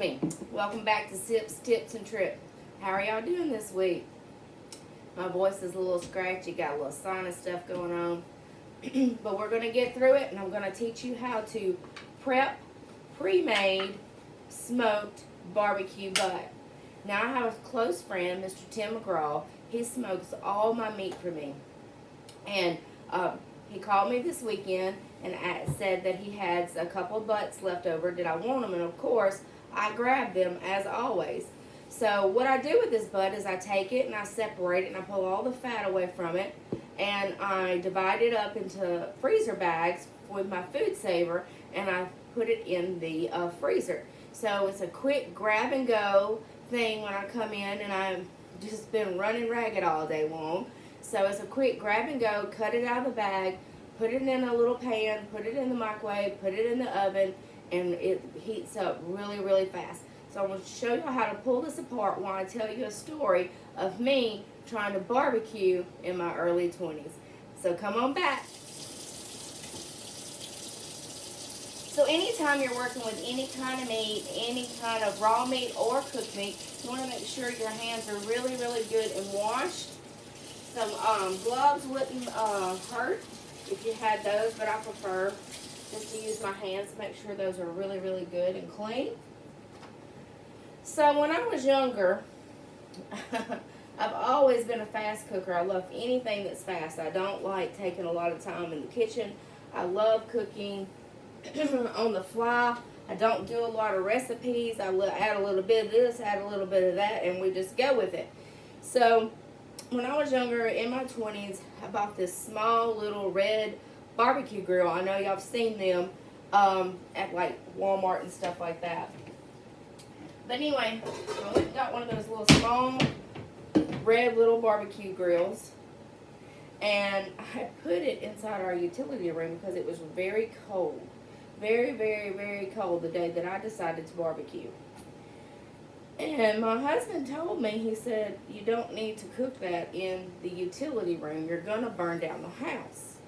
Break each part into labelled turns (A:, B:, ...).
A: me. Welcome back to Sips, Tips, and Trip. How are y'all doing this week? My voice is a little scratchy, got a little sinus stuff going on. But we're going to get through it, and I'm going to teach you how to prep pre-made smoked barbecue butt. Now, I have a close friend, Mr. Tim McGraw. He smokes all my meat for me. And he called me this weekend and said that he had a couple of butts left over. Did I want them? And of course, I grabbed them as always. So what I do with this butt is I take it and I separate it and I pull all the fat away from it. And I divide it up into freezer bags with my foodsaver and I put it in the freezer. So it's a quick grab and go thing when I come in, and I've just been running ragged all day long. So it's a quick grab and go, cut it out of the bag, put it in a little pan, put it in the microwave, put it in the oven, and it heats up really, really fast. So I'm going to show you how to pull this apart while I tell you a story of me trying to barbecue in my early 20s. So come on back. So anytime you're working with any kind of meat, any kind of raw meat or cooked meat, you want to make sure your hands are really, really good and washed. Some gloves wouldn't hurt if you had those, but I prefer just to use my hands to make sure those are really, really good and clean. So when I was younger, I've always been a fast cooker. I love anything that's fast. I don't like taking a lot of time in the kitchen. I love cooking on the fly. I don't do a lot of recipes. I add a little bit of this, add a little bit of that, and we just go with it. So when I was younger, in my 20s, I bought this small little red barbecue grill. I know y'all have seen them at like Walmart and stuff like that. But anyway, I went and got one of those little small red little barbecue grills. And I put it inside our utility room because it was very cold. Very, very, very cold the day that I decided to barbecue. And my husband told me, he said, you don't need to cook that in the utility room. You're going to burn down the house.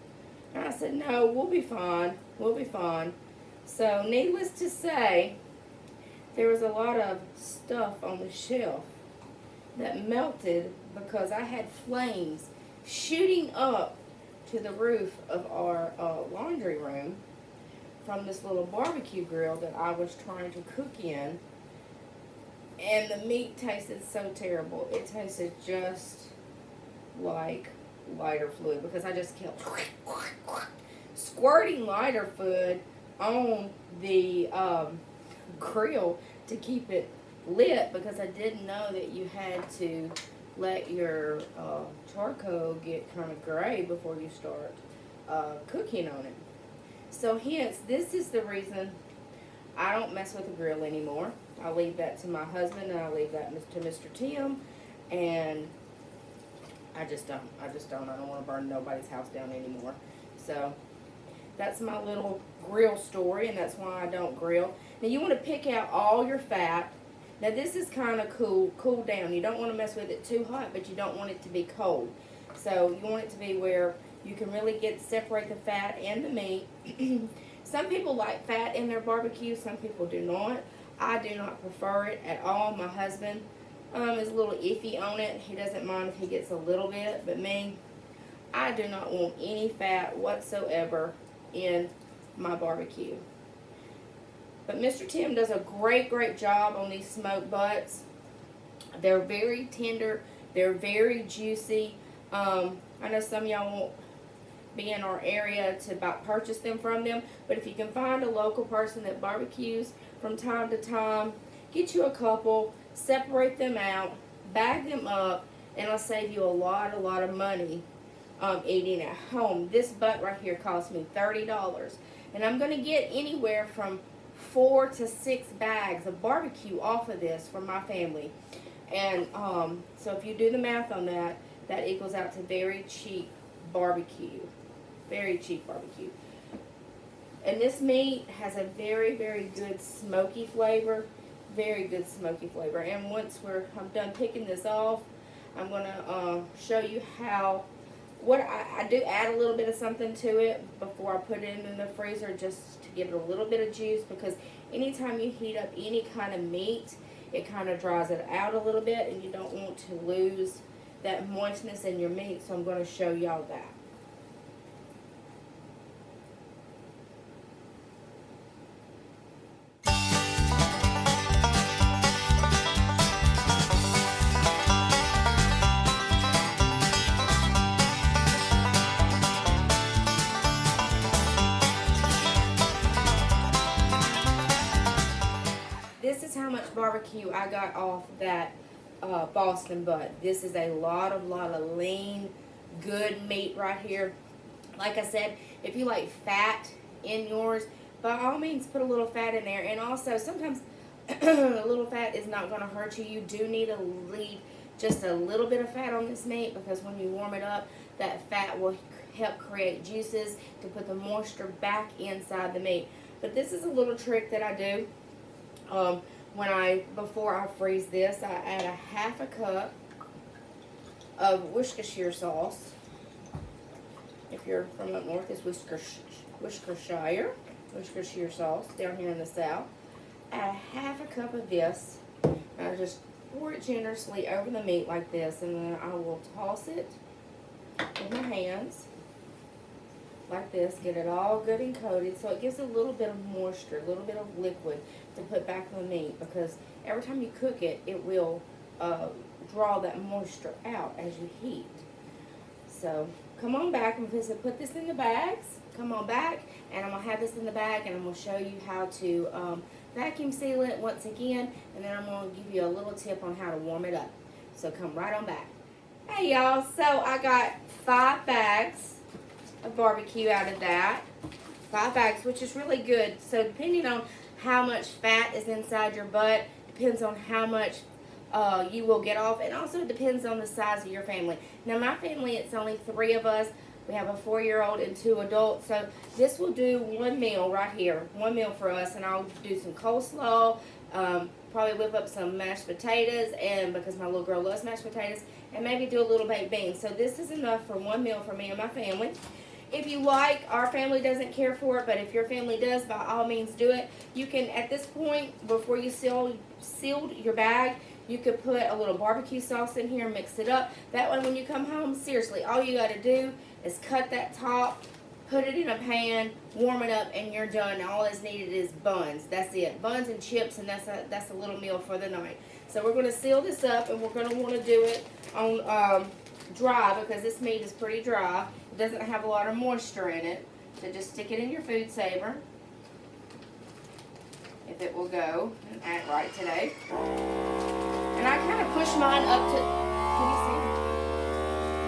A: And I said, no, we'll be fine. We'll be fine. So needless to say, there was a lot of stuff on the shelf that melted because I had flames shooting up to the roof of our laundry room from this little barbecue grill that I was trying to cook in. And the meat tasted so terrible. It tasted just like lighter fluid because I just kept squirting lighter fluid on the grill to keep it lit because I didn't know that you had to let your charcoal get kind of gray before you start cooking on it. So hence, this is the reason I don't mess with the grill anymore. I leave that to my husband and I leave that to Mr. Tim, and I just don't. I don't want to burn nobody's house down anymore. So that's my little grill story, and that's why I don't grill. Now you want to pick out all your fat. Now this is kind of cool down. You don't want to mess with it too hot, but you don't want it to be cold. So you want it to be where you can really separate the fat and the meat. Some people like fat in their barbecue. Some people do not. I do not prefer it at all. My husband is a little iffy on it. He doesn't mind if he gets a little bit, but me, I do not want any fat whatsoever in my barbecue. But Mr. Tim does a great job on these smoked butts. They're very tender. They're very juicy. I know some of y'all won't be in our area to purchase them from them, but if you can find a local person that barbecues from time to time, get you a couple, separate them out, bag them up, and it'll save you a lot of money eating at home. This butt right here cost me $30, and I'm going to get anywhere from 4 to 6 bags of barbecue off of this for my family. And so if you do the math on that, that equals out to very cheap barbecue. Very cheap barbecue. And this meat has a very good smoky flavor. Very good smoky flavor. And once I'm done picking this off, I'm going to show you how what I do add a little bit of something to it before I put it in the freezer, just to give it a little bit of juice, because anytime you heat up any kind of meat, it kind of dries it out a little bit, and you don't want to lose that moistness in your meat. So I'm going to show y'all that. This is how much barbecue I got off that Boston butt. This is a lot of lean, good meat right here. Like I said, if you like fat in yours, by all means put a little fat in there. And also, sometimes a little fat is not going to hurt you. You do need to leave just a little bit of fat on this meat, because when you warm it up, that fat will help create juices to put the moisture back inside the meat. But this is a little trick that I do. Before I freeze this, I add a half a cup of Worcestershire sauce. If you're from up north, it's Worcestershire sauce down here in the south. Add a half a cup of this. And I just pour it generously over the meat like this, and then I will toss it with my hands like this, get it all good and coated, so it gives a little bit of moisture, a little bit of liquid to put back in the meat, because every time you cook it, it will draw that moisture out as you heat. So come on back. I'm going to put this in the bags. Come on back, and I'm going to have this in the bag, and I'm going to show you how to vacuum seal it once again, and then I'm going to give you a little tip on how to warm it up. So come right on back. Hey y'all, so I got 5 bags of barbecue out of that. 5 bags, which is really good. So depending on how much fat is inside your butt, depends on how much you will get off, and also depends on the size of your family. Now my family, it's only 3 of us. We have a 4-year-old and 2 adults, so this will do 1 meal right here, 1 meal for us. And I'll do some coleslaw, probably whip up some mashed potatoes, and because my little girl loves mashed potatoes, and maybe do a little baked beans. So this is enough for 1 meal for me and my family. If you like, our family doesn't care for it, but if your family does, by all means do it. You can, at this point, before you sealed your bag, you could put a little barbecue sauce in here, mix it up. That way when you come home, seriously, all you got to do is cut that top, put it in a pan, warm it up, and you're done. All that's needed is buns. That's it. Buns and chips, and that's a little meal for the night. So we're going to seal this up, and we're going to want to do it on dry, because this meat is pretty dry. It doesn't have a lot of moisture in it. So just stick it in your food saver, if it will go and act right today. And I kind of push mine up to, can you see me?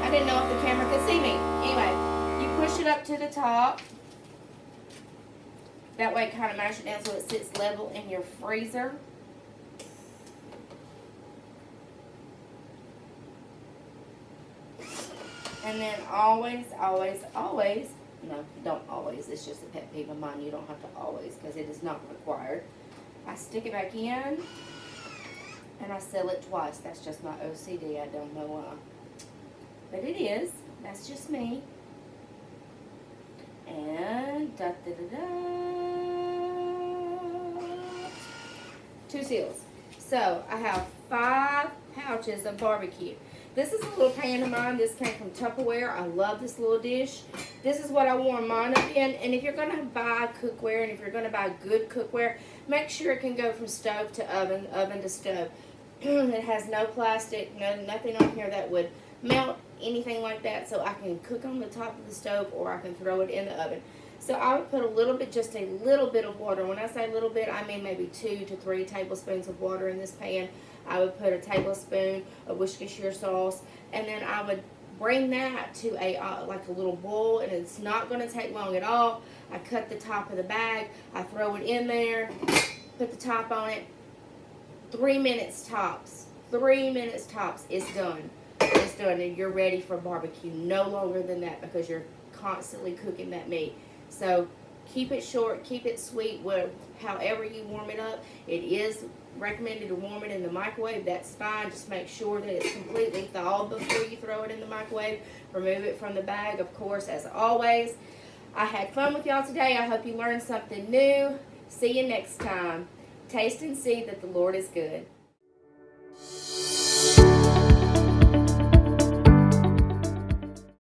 A: I didn't know if the camera could see me. Anyway, you push it up to the top. That way kind of mash it down so it sits level in your freezer. And then always, no, don't always, it's just a pet peeve of mine, you don't have to always, because it is not required. I stick it back in, and I seal it twice. That's just my OCD, I don't know why. But it is, that's just me. And, 2 seals. So, I have 5 pouches of barbecue. This is a little pan of mine. This came from Tupperware. I love this little dish. This is what I warm mine up in. And if you're going to buy cookware, and if you're going to buy good cookware, make sure it can go from stove to oven, oven to stove. It has no plastic, nothing on here that would melt, anything like that. So I can cook on the top of the stove, or I can throw it in the oven. So I would put a little bit, just a little bit of water. When I say a little bit, I mean maybe 2 to 3 tablespoons of water in this pan. I would put a tablespoon of Worcestershire sauce, and then I would bring that to a like a little boil, and it's not going to take long at all. I cut the top of the bag, I throw it in there, put the top on it. 3 minutes tops. 3 minutes tops. It's done. It's done, and you're ready for barbecue. No longer than that, because you're constantly cooking that meat. So keep it short, keep it sweet. However you warm it up, it is recommended to warm it in the microwave, that's fine. Just make sure that it's completely thawed before you throw it in the microwave. Remove it from the bag, of course, as always. I had fun with y'all today. I hope you learned something new. See you next time. Taste and see that the Lord is good.